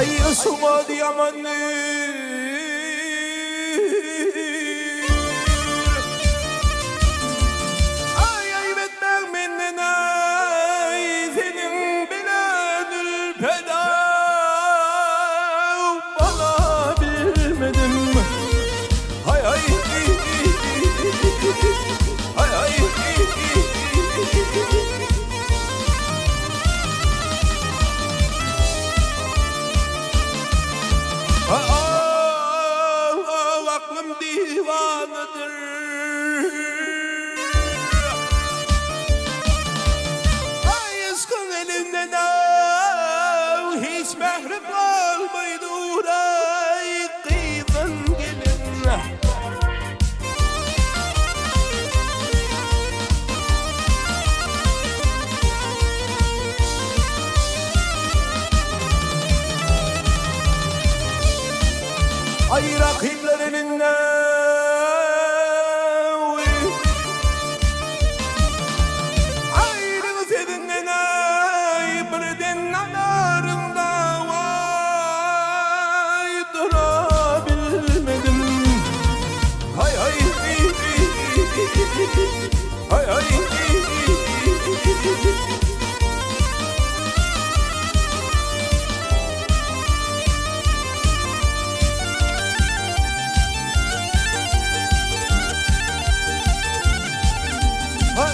Ay ısıma diyamanlı ay betmem menden ay senin biladül feda bana bilmedim hay hay hay hay aklım divanıdır ay ıskın elinden hiç mehrim olmaydı uğray kıydın gelin ay rakipler elinde ayrı sevinle birden anarında vay durabilmedim hay hay hay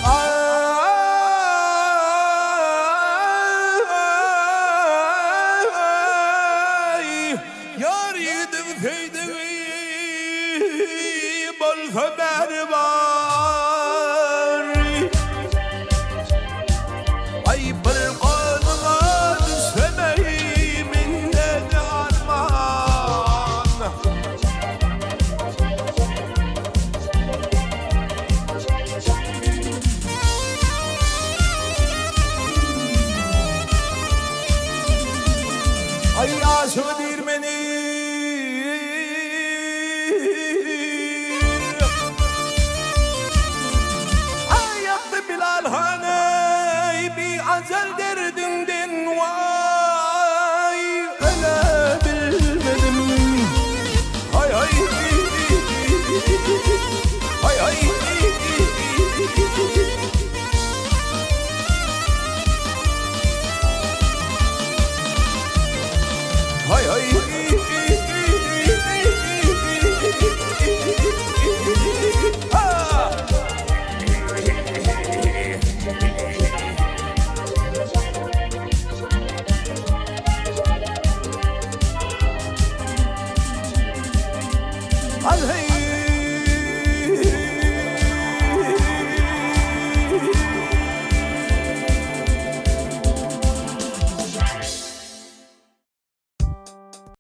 hay yar yedim feydeyi bol haber var ay bir kanıma düşemeyim inden arman ay aşık